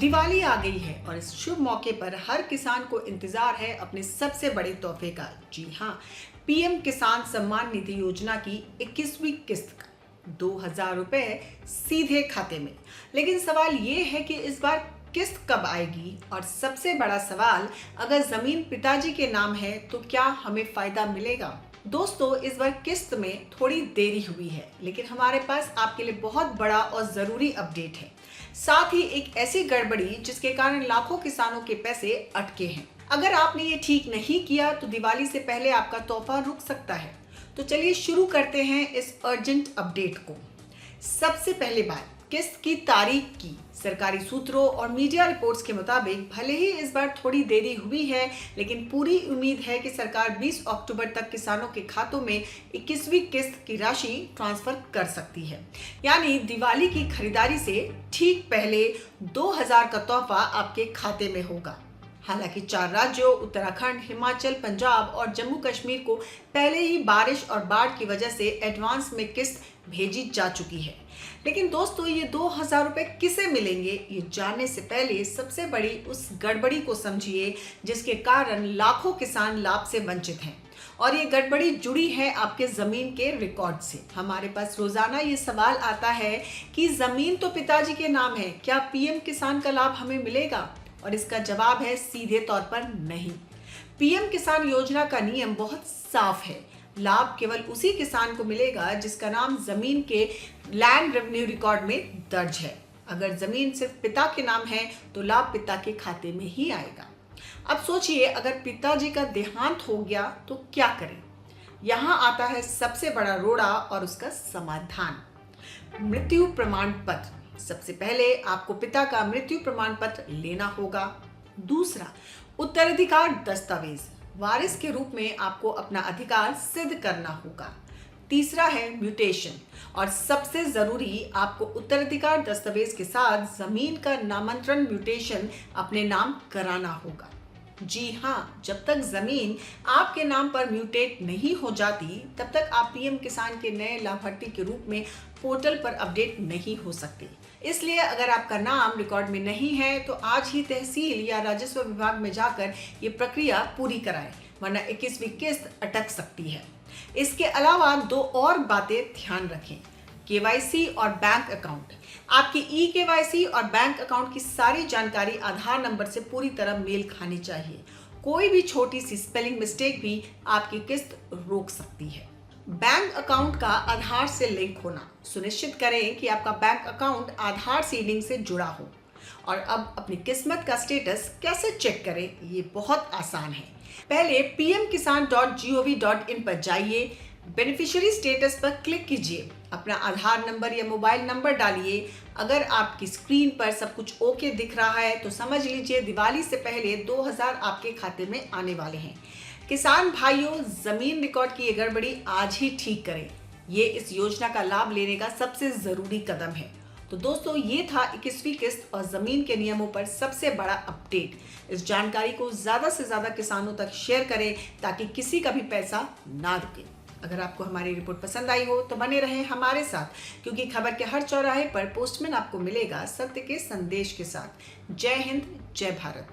दिवाली आ गई है और इस शुभ मौके पर हर किसान को इंतजार है अपने सबसे बड़े तोहफे का। जी हाँ, पीएम किसान सम्मान निधि योजना की 21वीं किस्त का 2000 रुपए सीधे खाते में। लेकिन सवाल ये है कि इस बार किस्त कब आएगी, और सबसे बड़ा सवाल, अगर जमीन पिताजी के नाम है तो क्या हमें फायदा मिलेगा। दोस्तों, इस बार किस्त में थोड़ी देरी हुई है, लेकिन हमारे पास आपके लिए बहुत बड़ा और जरूरी अपडेट है। साथ ही एक ऐसी गड़बड़ी जिसके कारण लाखों किसानों के पैसे अटके हैं। अगर आपने ये ठीक नहीं किया तो दिवाली से पहले आपका तोहफा रुक सकता है। तो चलिए शुरू करते हैं इस अर्जेंट अपडेट को। सबसे पहले बात किस्त की तारीख की। सरकारी सूत्रों और मीडिया रिपोर्ट्स के मुताबिक भले ही इस बार थोड़ी देरी हुई है, लेकिन पूरी उम्मीद है कि सरकार 20 अक्टूबर तक किसानों के खातों में 21वीं किस्त की राशि ट्रांसफर कर सकती है। यानी दिवाली की खरीदारी से ठीक पहले 2000 का तोहफा आपके खाते में होगा। हालांकि 4 राज्यों उत्तराखंड, हिमाचल, पंजाब और जम्मू कश्मीर को पहले ही बारिश और बाढ़ की वजह से एडवांस में किस्त भेजी जा चुकी है। लेकिन दोस्तों, ये 2000 रुपए किसे मिलेंगे, ये जानने से पहले सबसे बड़ी उस गड़बड़ी को समझिए जिसके कारण लाखों किसान लाभ से वंचित हैं। और ये गड़बड़ी जुड़ी है आपके जमीन के रिकॉर्ड से। हमारे पास रोजाना ये सवाल आता है कि जमीन तो पिताजी के नाम है, क्या पीएम किसान का लाभ हमें मिलेगा? और इसका जवाब है सीधे तौर पर नहीं। पीएम किसान योजना का नियम बहुत साफ है। लाभ केवल उसी किसान को मिलेगा जिसका नाम जमीन के लैंड रेवेन्यू रिकॉर्ड में दर्ज है। अगर जमीन सिर्फ पिता के नाम है तो लाभ पिता के खाते में ही आएगा। अब सोचिए, अगर पिताजी का देहांत हो गया तो क्या करें? यहाँ आता है सबसे बड़ा रोड़ा और उसका समाधान, मृत्यु प्रमाण पत्र। सबसे पहले आपको पिता का मृत्यु प्रमाण पत्र लेना होगा। दूसरा, उत्तराधिकार दस्तावेज, वारिस के रूप में आपको अपना अधिकार सिद्ध करना होगा। तीसरा है म्यूटेशन, और सबसे जरूरी, आपको उत्तराधिकार दस्तावेज के साथ जमीन का नामांतरण म्यूटेशन अपने नाम कराना होगा। जी हाँ, जब तक जमीन आपके नाम पर म्यूटेट नहीं हो जाती तब तक आप पीएम किसान के नए लाभार्थी के रूप में पोर्टल पर अपडेट नहीं हो सकते। इसलिए अगर आपका नाम रिकॉर्ड में नहीं है तो आज ही तहसील या राजस्व विभाग में जाकर ये प्रक्रिया पूरी कराएं, वरना 21वीं किस्त अटक सकती है। इसके अलावा 2 और बातें ध्यान रखें। केवाईसी और बैंक अकाउंट। आपकी ई-केवाईसी और बैंक अकाउंट की सारी जानकारी आधार नंबर से पूरी तरह मेल खानी चाहिए। कोई भी छोटी सी स्पेलिंग मिस्टेक भी आपकी किस्त रोक सकती है। बैंक अकाउंट का आधार से लिंक होना। सुनिश्चित करें कि आपका बैंक अकाउंट आधार सीडिंग से जुड़ा हो। और अब अपनी किस्मत का स्टेटस कैसे चेक करें, ये बहुत आसान है। पहले pmkisan.gov.in पर जाइए, बेनिफिशियरी स्टेटस पर क्लिक कीजिए, अपना आधार नंबर या मोबाइल नंबर डालिए। अगर आपकी स्क्रीन पर सब कुछ ओके दिख रहा है तो समझ लीजिए दिवाली से पहले 2000 आपके खाते में आने वाले हैं। किसान भाइयों, जमीन रिकॉर्ड की ये गड़बड़ी आज ही ठीक करें। ये इस योजना का लाभ लेने का सबसे जरूरी कदम है। तो दोस्तों, ये था 21वीं किस्त और जमीन के नियमों पर सबसे बड़ा अपडेट। इस जानकारी को ज्यादा से ज्यादा किसानों तक शेयर करें ताकि किसी का भी पैसा ना रुके। अगर आपको हमारी रिपोर्ट पसंद आई हो तो बने रहें हमारे साथ, क्योंकि खबर के हर चौराहे पर पोस्टमैन आपको मिलेगा सत्य के संदेश के साथ। जय हिंद, जय भारत।